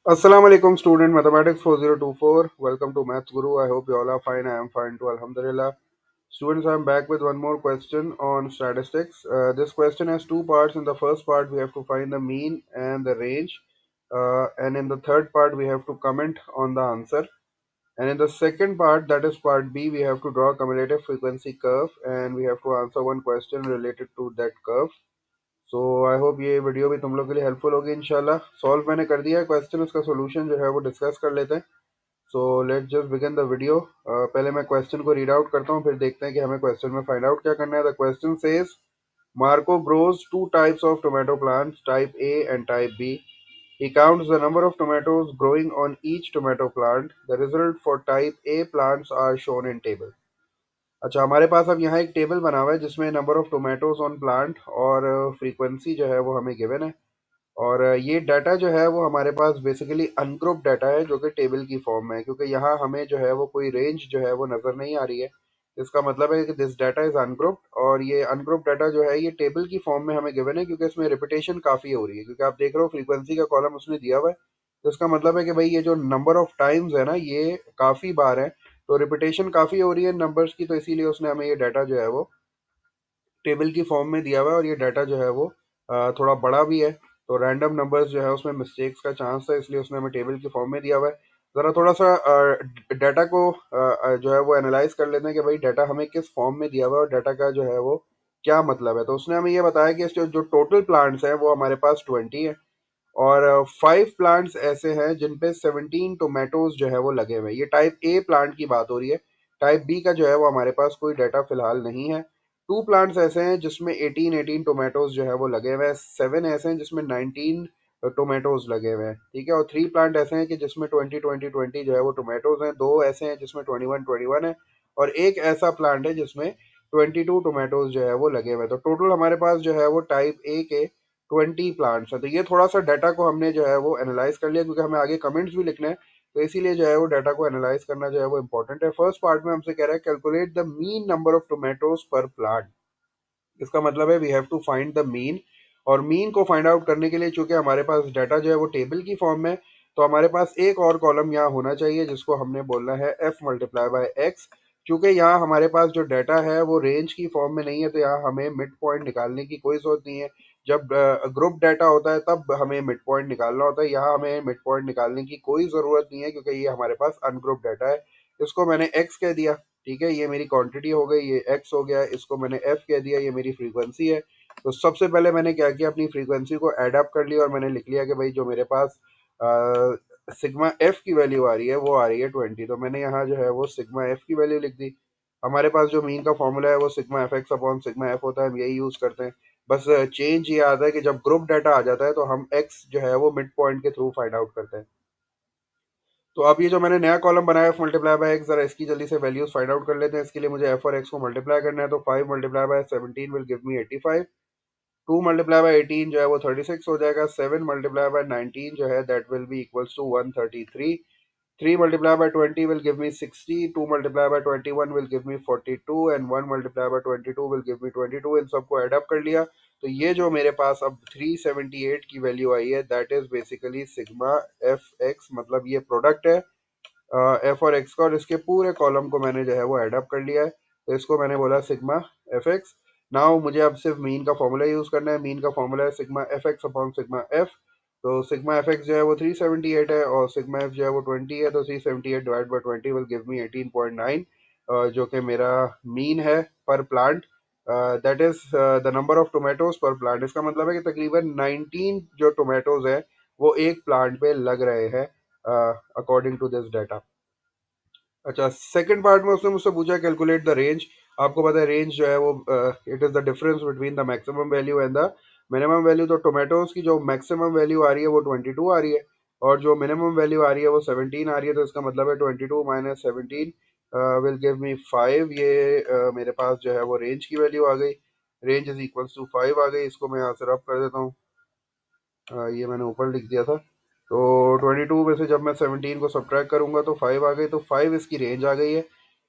Assalamu alaikum student mathematics 4024. Welcome to Maths Guru. I hope you all are fine. I am fine too. Alhamdulillah. Students, I am back with one more question on statistics. This question has two parts. In the first part, we have to find the mean and the range. And in the third part, we have to comment on the answer. And in the second part, that is part B, we have to draw a cumulative frequency curve and we have to answer one question related to that curve. So I hope ये video भी तुम लोग के लिए helpful होगी इंशाल्लाह। Solve मैंने कर दिया है क्वेश्चन, उसका सोल्यूशन जो है वो डिस्कस कर लेते हैं। So let's just begin the video. पहले मैं क्वेश्चन को रीड आउट करता हूँ, फिर देखते हैं कि हमें क्वेश्चन में फाइंड आउट क्या करना है। The question says Marco grows two types of tomato plants, type A and type B. He counts the number of tomatoes growing on each tomato plant. The result for type A plants are shown in table. अच्छा, हमारे पास अब यहाँ एक table बना हुआ है जिसमें number of tomatoes on plant और फ्रीक्वेंसी जो है वो हमें गिवन है। और ये डाटा जो है वो हमारे पास बेसिकली अनग्रुप डाटा है जो कि टेबल की फॉर्म में है, क्योंकि यहाँ हमें जो है वो कोई रेंज जो है वो नज़र नहीं आ रही है। इसका मतलब है कि दिस डाटा इज़ अनग्रुप्ड, और ये अनग्रुप डाटा जो है ये टेबल की फॉर्म में हमें गिवन है क्योंकि इसमें रिपीटेशन काफ़ी हो रही है। क्योंकि आप देख रहे हो फ्रीक्वेंसी का कॉलम उसने दिया हुआ है, तो इसका मतलब है कि भाई ये जो नंबर ऑफ टाइम्स है ना, ये काफ़ी बार है, तो रिपीटेशन काफ़ी हो रही है नंबर्स की, तो इसीलिए उसने हमें ये डाटा जो है वो टेबल की फॉर्म में दिया हुआ है। और ये डाटा जो है वो थोड़ा बड़ा भी है, तो रैंडम नंबर्स जो है उसमें मिस्टेक्स का चांस है, इसलिए उसने हमें टेबल की फॉर्म में दिया हुआ है। ज़रा थोड़ा सा डाटा को जो है वो एनालाइज कर लेते हैं कि भाई डाटा हमें किस फॉर्म में दिया हुआ है और डाटा का जो है वो क्या मतलब है। तो उसने हमें ये बताया कि जो टोटल प्लांट्स हैं वो हमारे पास 20 है, और 5 प्लांट्स ऐसे हैं जिन पे 17 टोमेटोज जो है वो लगे हुए हैं। ये टाइप ए प्लांट की बात हो रही है। टाइप बी का जो है वो हमारे पास कोई डाटा फिलहाल नहीं है। 2 प्लांट्स ऐसे हैं जिसमें 18 टोमेटोज जो है वो लगे हुए हैं। 7 ऐसे हैं जिसमें 19 टोमेटोज लगे हुए हैं, ठीक है। और 3 प्लांट ऐसे हैं कि जिसमें 20 जो है वो टोमेटोज हैं। 2 ऐसे हैं जिसमें 21 है, और एक ऐसा प्लांट है जिसमें 22 टोमेटोज जो है वो लगे हुए हैं। तो टोटल हमारे पास जो है वो टाइप ए के 20 प्लांट्स है। तो ये थोड़ा सा डाटा को हमने जो है वो एनालाइज कर लिया, क्योंकि हमें आगे कमेंट्स भी लिखने हैं, तो इसीलिए जो है वो डाटा को एनालाइज करना जो है वो इम्पोर्टेंट है। फर्स्ट पार्ट में हमसे कह रहा है calculate the mean number of tomatoes per plant. इसका मतलब है we have to find the mean, और मीन को फाइंड आउट करने के लिए चूंकि हमारे पास डाटा जो है वो टेबल की फॉर्म में, तो हमारे पास एक और कॉलम यहाँ होना चाहिए जिसको हमने बोलना है एफ मल्टीप्लाई बाय एक्स। चूंकि यहाँ हमारे पास जो डाटा है वो रेंज की फॉर्म में नहीं है, तो यहाँ हमें मिड पॉइंट निकालने की कोई जरूरत नहीं है। जब ग्रुप डाटा होता है तब हमें मिड पॉइंट निकालना होता है। यहाँ हमें मिड पॉइंट निकालने की कोई ज़रूरत नहीं है क्योंकि ये हमारे पास अनग्रुप डाटा है। इसको मैंने एक्स कह दिया, ठीक है, ये मेरी क्वांटिटी हो गई, ये एक्स हो गया। इसको मैंने एफ कह दिया, ये मेरी फ्रीक्वेंसी है। तो सबसे पहले मैंने क्या किया, अपनी फ्रीक्वेंसी को एड अप कर लिया और मैंने लिख लिया कि भाई जो मेरे पास सिग्मा एफ की वैल्यू आ रही है वो आ रही है 20। तो मैंने यहाँ जो है वो सिग्मा एफ की वैल्यू लिख दी। हमारे पास जो मीन का फॉर्मूला है वो sigma F x upon sigma F होता है, हम यही यूज़ करते हैं। बस चेंज ये आता है कि जब ग्रुप डाटा आ जाता है तो हम एक्स जो है वो मिड पॉइंट के थ्रू फाइंड आउट करते हैं। तो अब ये जो मैंने नया कॉलम बनाया एफ मल्टीप्लाई बाय एक्स, जरा इसकी जल्दी से वैल्यूज फाइंड आउट कर लेते हैं। इसके लिए मुझे एफ और एक्स को मल्टीप्लाई करना है, तो 5 multiply by 17 will give me 85। 2 multiply by 18 जो है वो 36 हो जाएगा। 7 मल्टीप्लाई बाय 19 जो है that will be equals to 133। 3 multiplied by 20 will give me 60, 2 multiplied by 21 will give me 42 and 1 multiplied by 22 will give me 22। इन सबको ऐड अप कर लिया, तो ये जो मेरे पास अब 378 की वैल्यू आई है that is basically sigma F x, मतलब ये प्रोडक्ट है एफ और एक्स का, और इसके पूरे कॉलम को मैंने जो है वो ऐड अप कर लिया है। तो इसको मैंने बोला सिग्मा एफ एक्स। नाउ मुझे अब सिर्फ मीन का फॉर्मूला यूज़ करना है। मीन का फॉर्मूला है sigma F x upon sigma F. तो सिग्मा एफ एक्स जो है वो 378 है और सिग्मा एफ जो है वो 20 है, तो 378 divide by 20 will give me 18.9, जो कि मेरा मीन है पर plant. That is the number of tomatoes per plant. इसका मतलब है कि तकरीबन 19 जो टोमेटोज है वो एक प्लांट पे लग रहे हैं अकॉर्डिंग टू दिस डाटा। अच्छा, सेकंड पार्ट में उसने मुझसे पूछा कैलकुलेट द रेंज। आपको पता है रेंज जो है वो it is the difference between the maximum value and the minimum value. तो टोमेटोज की जो मैक्सिमम वैल्यू आ रही है वो 22 आ रही है, और जो मिनिमम वैल्यू आ रही है वो 17 आ रही है। तो इसका मतलब है 22 माइनस 17 विल गिव मी 5। ये मेरे पास जो है वो रेंज की वैल्यू आ गई। रेंज इज इक्वल्स टू 5 आ गई। इसको मैं यहाँ से रब कर देता हूँ। ये मैंने ऊपर लिख दिया था। तो 22 में से जब मैं 17 को सब्ट्रैक्ट करूंगा तो 5 आ गई, तो 5 इसकी रेंज आ गई है,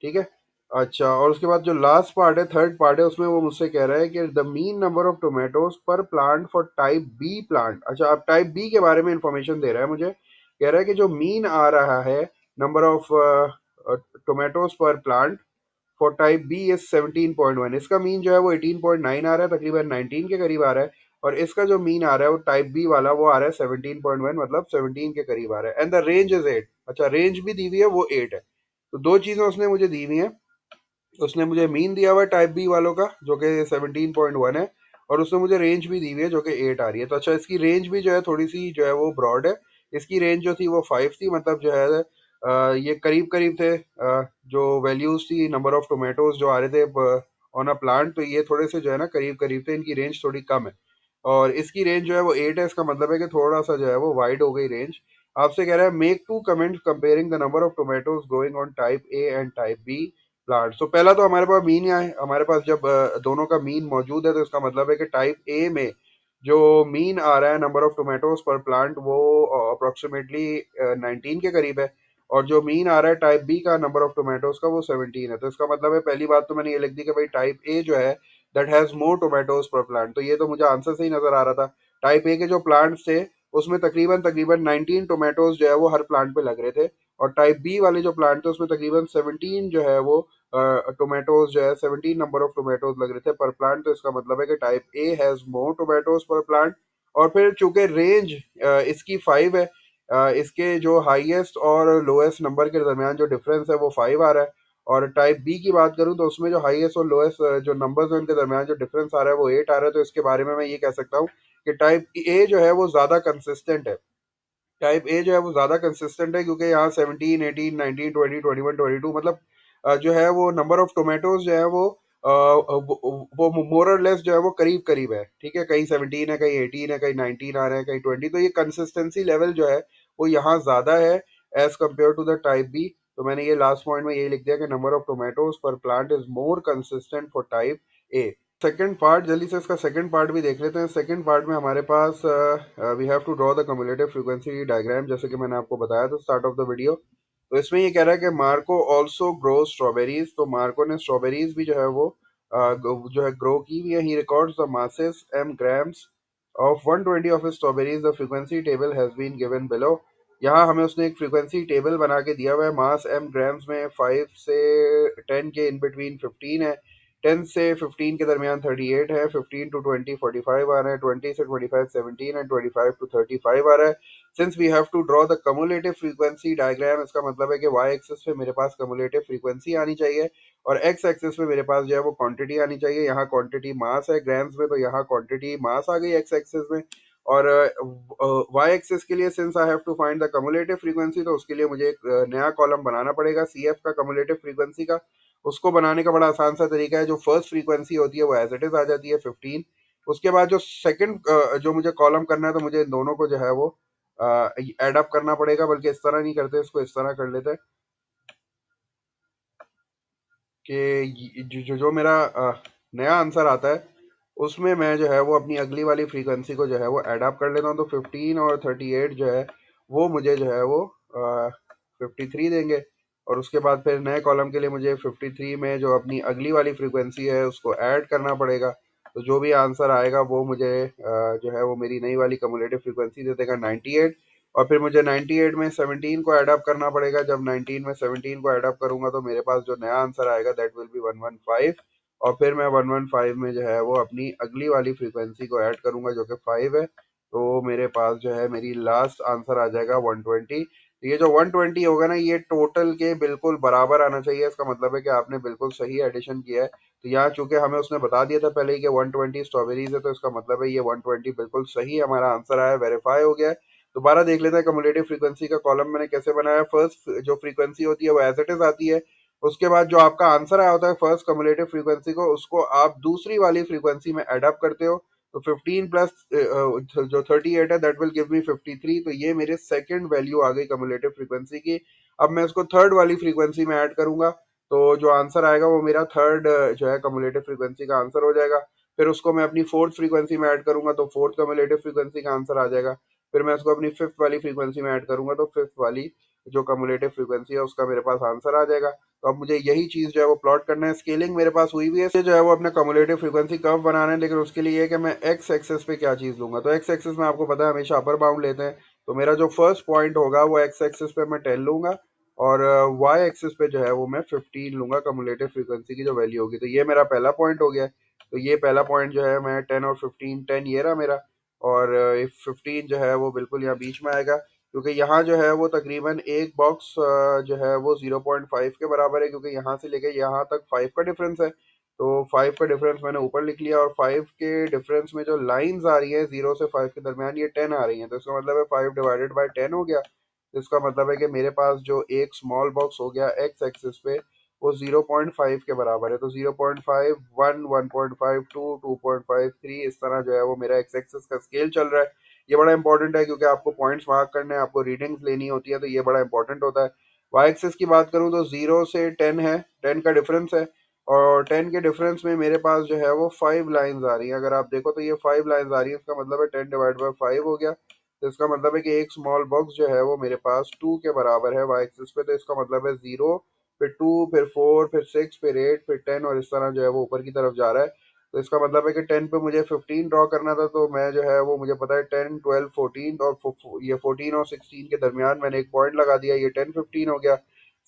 ठीक है। अच्छा, और उसके बाद जो लास्ट पार्ट है, थर्ड पार्ट है, उसमें वो मुझसे कह रहा है कि the mean number of tomatoes per plant for type B plant. अच्छा, अब टाइप बी के बारे में इंफॉर्मेशन दे रहा है मुझे कह रहा है कि जो मीन आ रहा है number of tomatoes per plant for type B is 17.1। इसका मीन जो है वो 18.9 आ रहा है, तकरीबन 19 के करीब आ रहा है। और इसका जो मीन आ रहा है वो टाइप बी वाला वो आ रहा है 17.1, मतलब 17 के करीब आ रहा है। And the range is 8। अच्छा, रेंज भी दी हुई है वो 8 है। तो दो चीजें उसने मुझे दी हुई हैं। उसने मुझे मीन दिया हुआ है टाइप बी वालों का जो कि 17.1 है, और उसने मुझे रेंज भी दी हुई है जो कि 8 आ रही है। तो अच्छा, इसकी रेंज भी जो है थोड़ी सी जो है वो ब्रॉड है। इसकी रेंज जो थी वो 5 थी, मतलब जो है ये करीब करीब थे जो वैल्यूज थी नंबर ऑफ टोमेटोज जो आ रहे थे ऑन अ प्लांट, तो ये थोड़े से जो है ना करीब करीब थे। इनकी रेंज थोड़ी कम है और इसकी रेंज जो है वो 8 है। इसका मतलब है कि थोड़ा सा जो है वो वाइड हो गई रेंज। आपसे कह रहा है make to comment comparing the number of tomatoes growing on type A and type B plant. तो पहला तो हमारे पास मीन है, हमारे पास जब दोनों का मीन मौजूद है तो इसका मतलब है कि टाइप ए में जो मीन आ रहा है number of tomatoes per plant वो अप्रोक्सीमेटली 19 के करीब है। और जो मीन आ रहा है टाइप बी का नंबर ऑफ टोमेटोज का वो 17 है। तो इसका मतलब है पहली बात तो मैंने ये लिख दी कि भाई टाइप ए जो है that has more tomatoes per plant. तो ये तो मुझे आंसर से ही नजर आ रहा था। टाइप ए के जो प्लांट्स थे उसमें तकरीबन तकरीबन 19 टोमेटोज जो है वो हर प्लांट पे लग रहे थे। और टाइप बी वाले जो प्लांट थे उसमें तकरीबन 17 जो है वो टोमेटोज जो है 17 नंबर ऑफ टोमेटोज लग रहे थे पर प्लांट। तो इसका मतलब है कि type A has more tomatoes per plant. और फिर चूंकि रेंज इसकी 5 है, इसके जो हाईएस्ट और लोएस्ट नंबर के दरमियान जो डिफरेंस है वो 5 आ रहा है। और टाइप बी की बात करूं तो उसमें जो हाईएस्ट और लोएस्ट जो नंबर्स हैं उनके दरमियान जो डिफरेंस आ रहा है वो 8 आ रहा है। तो इसके बारे में मैं ये कह सकता हूँ कि टाइप ए जो है वो ज़्यादा कंसिस्टेंट है। टाइप ए जो है वो ज़्यादा कंसिस्टेंट है क्योंकि यहाँ 17 18 19 20 21 22 मतलब जो है वो नंबर ऑफ टोमेटोज जो है वो मोर और लेस जो है वो करीब करीब है। ठीक है, कहीं 17 है, कहीं 18 है, कहीं 19 आ रहे हैं, कहीं 20। तो ये कंसिस्टेंसी लेवल जो है वो यहाँ ज़्यादा है as compare to the type B. तो मैंने ये लास्ट पॉइंट में ये लिख दिया कि number of tomatoes per plant is more consistent for type A. Second part, जल्दी से इसका सेकेंड पार्ट भी देख लेते हैं। सेकेंड पार्ट में हमारे पास we have to draw the cumulative frequency diagram, जैसे कि मैंने आपको बताया था स्टार्ट ऑफ द वीडियो। तो इसमें ये कह रहा है कि मार्को ऑल्सो ग्रो स्ट्रॉबेरीज। तो मार्को ने स्ट्रॉबेरीज भी जो है वो जो है ग्रो की हुई है। He records the masses M grams of 120 of strawberries. The frequency table has been given below. यहाँ हमें उसने एक फ्रीक्वेंसी टेबल बना के दिया हुआ है। मास एम ग्राम्स में 5 से 10 के इन बिटवीन 15 है। 10 से 15 के दरमियान 38 है। 15 टू 20 45 आ रहा है। 20 से 25 17 एंड 25 टू 35 आ रहा है। Since we have to draw the cumulative frequency diagram, इसका मतलब है कि वाई एक्सिस पे मेरे पास कम्युलेटिव फ्रीक्वेंसी आनी चाहिए और एक्स एक्सिस पे मेरे पास जो है वो क्वांटिटी आनी चाहिए। यहाँ क्वांटिटी मास है ग्राम्स में, तो यहाँ क्वांटिटी मास आ गई एक्स एक्सिस में। और वाई एक्सिस के लिए since I have to find the cumulative frequency, तो उसके लिए मुझे एक नया कॉलम बनाना पड़ेगा सी एफ का कम्युलेटिव फ्रीक्वेंसी का। उसको बनाने का बड़ा आसान सा तरीका है। जो फर्स्ट फ्रीक्वेंसी होती है वो एज इट इज आ जाती है 15। उसके बाद जो सेकंड जो मुझे कॉलम करना है तो मुझे इन दोनों को जो है वो एड अप करना पड़ेगा। बल्कि इस तरह नहीं करते, इसको इस तरह कर लेते हैं कि जो मेरा नया आंसर आता है उसमें मैं जो है वो अपनी अगली वाली फ्रीक्वेंसी को जो है वो एड अप कर लेता हूँ। तो 15 और 38 जो है वो मुझे जो है वो 53 देंगे। और उसके बाद फिर नए कॉलम के लिए मुझे 53 में जो अपनी अगली वाली फ्रीक्वेंसी है उसको ऐड करना पड़ेगा। तो जो भी आंसर आएगा वो मुझे जो है वो मेरी नई वाली कम्युलेटिव फ्रीक्वेंसी दे देगा 98। और फिर मुझे 98 में 17 को ऐड अप करना पड़ेगा। जब 19 में 17 को ऐड अप करूंगा तो मेरे पास जो नया आंसर आएगा दैट विल बी 115। और फिर मैं 115 में जो है वो अपनी अगली वाली फ्रीक्वेंसी को ऐड करूंगा जो कि 5 है। तो मेरे पास जो है मेरी लास्ट आंसर आ जाएगा 120। तो ये जो 120 होगा ना ये टोटल के बिल्कुल बराबर आना चाहिए। इसका मतलब है कि आपने बिल्कुल सही एडिशन किया है। तो यहाँ चूंकि हमें उसने बता दिया था पहले ही कि 120 स्ट्रॉबेरीज है, तो इसका मतलब है ये 120 बिल्कुल सही हमारा आंसर आया, वेरीफाई हो गया है। दोबारा देख लेते हैं कम्युलेटिव फ्रीक्वेंसी का कॉलम मैंने कैसे बनाया। फर्स्ट जो फ्रीक्वेंसी होती है वो एज इट इज आती है। उसके बाद जो आपका आंसर आया होता है फर्स्ट कम्युलेटिव फ्रीक्वेंसी को, उसको आप दूसरी वाली फ्रीक्वेंसी में एड अप करते हो। तो 15 प्लस जो 38 है दैट विल गिव मी 53। तो ये मेरे सेकंड वैल्यू आ गई कम्युलेटिव फ्रीक्वेंसी की। अब मैं इसको थर्ड वाली फ्रीक्वेंसी में ऐड करूंगा तो जो आंसर आएगा वो मेरा थर्ड जो है कम्युलेटिव फ्रीक्वेंसी का आंसर हो जाएगा। फिर उसको मैं अपनी फोर्थ फ्रीक्वेंसी में ऐड करूंगा तो फोर्थ कम्युलेटिव फ्रीक्वेंसी का आंसर आ जाएगा। फिर मैं इसको अपनी फिफ्थ वाली फ्रीक्वेंसी में ऐड करूंगा तो फिफ्थ वाली जो कम्युलेटिव फ्रीक्वेंसी है उसका मेरे पास आंसर आ जाएगा। तो अब मुझे यही चीज जो है वो प्लॉट करना है। स्केलिंग मेरे पास हुई भी है, इससे जो है वो अपने कम्युलेटिव फ्रीक्वेंसी कर्व बनाना है। लेकिन उसके लिए ये है कि मैं एक्स एक्सेस पे क्या चीज लूंगा। तो एक्स एक्सेस में आपको पता है हमेशा अपर बाउंड लेते हैं। तो मेरा जो फर्स्ट पॉइंट होगा वो एक्स एक्सिस पे मैं 10 लूंगा, और वाई एक्सिस पे जो है वो मैं 15 लूंगा, कम्युलेटिव फ्रीक्वेंसी की जो वैल्यू होगी। तो ये मेरा पहला पॉइंट हो गया। तो ये पहला पॉइंट जो है मैं 10 और 15, 10 ये रहा मेरा, और 15 जो है वो बिल्कुल यहाँ बीच में आएगा, क्योंकि यहाँ जो है वो तकरीबन एक बॉक्स जो है वो 0.5 के बराबर है, क्योंकि यहाँ से लेके यहाँ तक 5 का डिफरेंस है। तो 5 का डिफरेंस मैंने ऊपर लिख लिया, और 5 के डिफरेंस में जो लाइंस आ रही हैं 0 से 5 के दरमियान, ये 10 आ रही हैं। तो इसका मतलब है 5 डिवाइडेड बाई 10 हो गया। तो इसका मतलब है कि मेरे पास जो एक स्मॉल बॉक्स हो गया एक्स एक्सिस पे, वो 0.5 के बराबर है। तो 0.5, 1, 1.5, 2, 2.5, 3, इस तरह जो है वो मेरा एक्स एक्सिस का स्केल चल रहा है। ये बड़ा इंपॉर्टेंट है, क्योंकि आपको पॉइंट्स मार्क करने हैं, आपको रीडिंग्स लेनी होती है, तो ये बड़ा इंपॉर्टेंट होता है। वाई एक्सिस की बात करूँ तो 0 से 10 है, 10 का डिफरेंस है, और 10 के डिफरेंस में मेरे पास जो है वो 5 लाइंस आ रही हैं। अगर आप देखो तो ये 5 लाइंस आ रही है, इसका मतलब है 10 डिवाइड बाई 5 हो गया। तो इसका मतलब है कि एक स्मॉल बॉक्स जो है वो मेरे पास 2 के बराबर है वाई एक्सिस पे। तो इसका मतलब है 0, फिर 2, फिर 4, फिर 6, फिर 8, फिर 10, और इस तरह जो है वो ऊपर की तरफ जा रहा है। तो इसका मतलब है कि 10 पे मुझे 15 ड्रॉ करना था, तो मैं जो है वो मुझे पता है 10, 12, 14, और ये 14 और 16 के दरमियान मैंने एक पॉइंट लगा दिया, ये 10, 15 हो गया।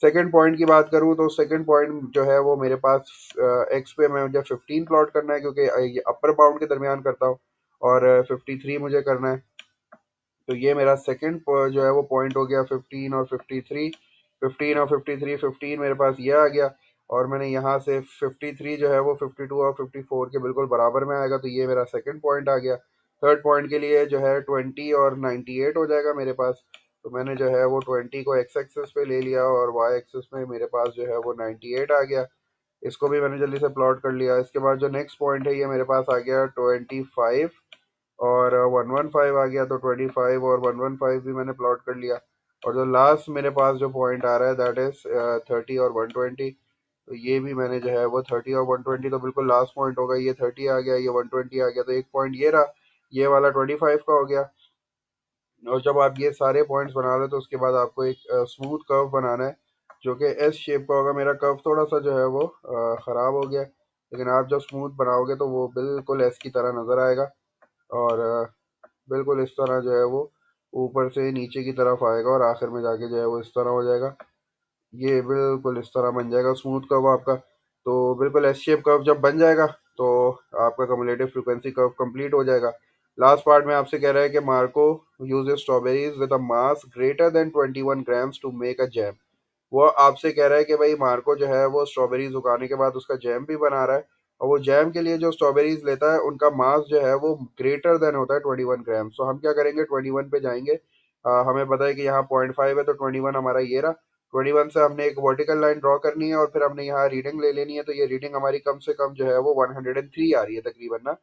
सेकंड पॉइंट की बात करूं तो सेकंड पॉइंट जो है वो मेरे पास एक्स पे मैं मुझे 15 प्लॉट करना है, क्योंकि ये अपर बाउंड के दरमियान करता हूँ, और 53 मुझे करना है। तो ये मेरा सेकंड जो है वो पॉइंट हो गया 15 और 53। 15 और 53, 15 मेरे पास ये आ गया, और मैंने यहाँ से 53 जो है वो 52 और 54 के बिल्कुल बराबर में आएगा। तो ये मेरा सेकंड पॉइंट आ गया। थर्ड पॉइंट के लिए जो है 20 और 98 हो जाएगा मेरे पास। तो मैंने जो है वो 20 को एक्स एक्सिस पे ले लिया, और वाई एक्सिस में मेरे पास जो है वो 98 आ गया। इसको भी मैंने जल्दी से प्लॉट कर लिया। इसके बाद जो नेक्स्ट पॉइंट है ये मेरे पास आ गया 25, और 115 आ गया। तो 25 और 115 भी मैंने प्लॉट कर लिया। और जो लास्ट मेरे पास जो पॉइंट आ रहा है दैट इज 30 और 120। तो ये भी मैंने जो है वो 30 और 120, तो बिल्कुल लास्ट पॉइंट होगा। ये 30 आ गया, ये 120 आ गया, तो एक पॉइंट ये रहा, ये वाला 25 का हो गया। और जब आप ये सारे पॉइंट्स बना लो तो उसके बाद आपको एक स्मूथ कर्व बनाना है, जो कि एस शेप का होगा। मेरा कर्व थोड़ा सा जो है वो ख़राब हो गया, लेकिन आप जब स्मूथ बनाओगे तो वो बिल्कुल एस की तरह नज़र आएगा, और बिल्कुल इस तरह जो है वो ऊपर से नीचे की तरफ आएगा, और आखिर में जाके जो है वो इस तरह हो जाएगा। ये बिल्कुल इस तरह बन जाएगा स्मूथ कर्व आपका। तो बिल्कुल एस शेप कर्व जब बन जाएगा तो आपका कम्युलेटिव फ्रीक्वेंसी कर्व कंप्लीट हो जाएगा। लास्ट पार्ट में आपसे कह रहा है कि Marco uses strawberries with a mass greater than 21 grams to make a jam. वो आपसे कह रहा है कि भाई मार्को जो है वो स्ट्रॉबेरीज उगाने के बाद उसका जैम भी बना रहा है, और वो जैम के लिए जो स्ट्रॉबेरीज लेता है उनका मास जो है वो ग्रेटर देन होता है 21 ग्राम। तो हम क्या करेंगे, 21 पे जाएंगे। हमें पता है कि यहाँ 0.5 है, तो 21 हमारा ये रहा। 21 से हमने एक वर्टिकल लाइन ड्रॉ करनी है, और फिर हमने यहाँ रीडिंग ले लेनी है। तो ये रीडिंग हमारी कम से कम जो है वो 103 आ रही है तकरीबन ना।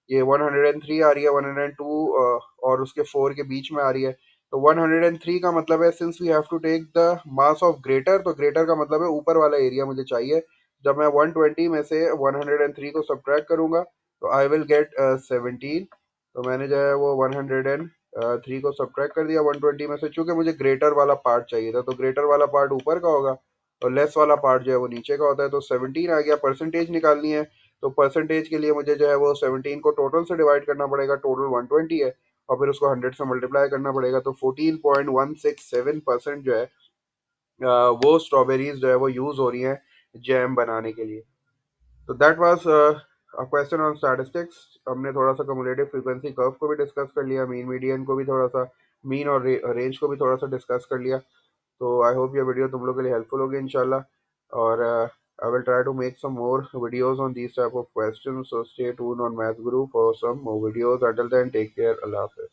ये 103 आ रही है, 102 और उसके 4 के बीच में आ रही है। तो 103 का मतलब है since we have to take the mass of greater, तो ग्रेटर का मतलब है ऊपर वाला एरिया मुझे चाहिए। जब मैं 120 में से 103 को सब्ट्रैक्ट करूंगा तो आई विल गेट 17। तो मैंने जो है वो 103 को सब्ट्रैक्ट कर दिया 120 में से, चूंकि मुझे ग्रेटर वाला पार्ट चाहिए था। तो ग्रेटर वाला पार्ट ऊपर का होगा, और लेस वाला पार्ट जो है वो नीचे का होता है। तो 17 आ गया। परसेंटेज निकालनी है, तो परसेंटेज के लिए मुझे जो है वो 17 को टोटल से डिवाइड करना पड़ेगा। टोटल 120 है, और फिर उसको 100 से मल्टीप्लाई करना पड़ेगा। तो 14.167% जो है वो स्ट्रॉबेरीज जो है वो यूज़ हो रही हैं जैम बनाने के लिए। तो that was a question on statistics. हमने थोड़ा सा कम्युलेटिव फ्रीक्वेंसी कर्व को भी डिस्कस कर लिया, मीन मीडियन को भी थोड़ा सा, मीन और रेंज को भी थोड़ा सा डिस्कस कर लिया। तो आई होप ये वीडियो तुम लोग के लिए हेल्पफुल होगी इंशाल्लाह। और I will try to make some more videos on these type of questions, so stay tune on math guru for some more videos. Until then take care, अल्लाह हाफिज़।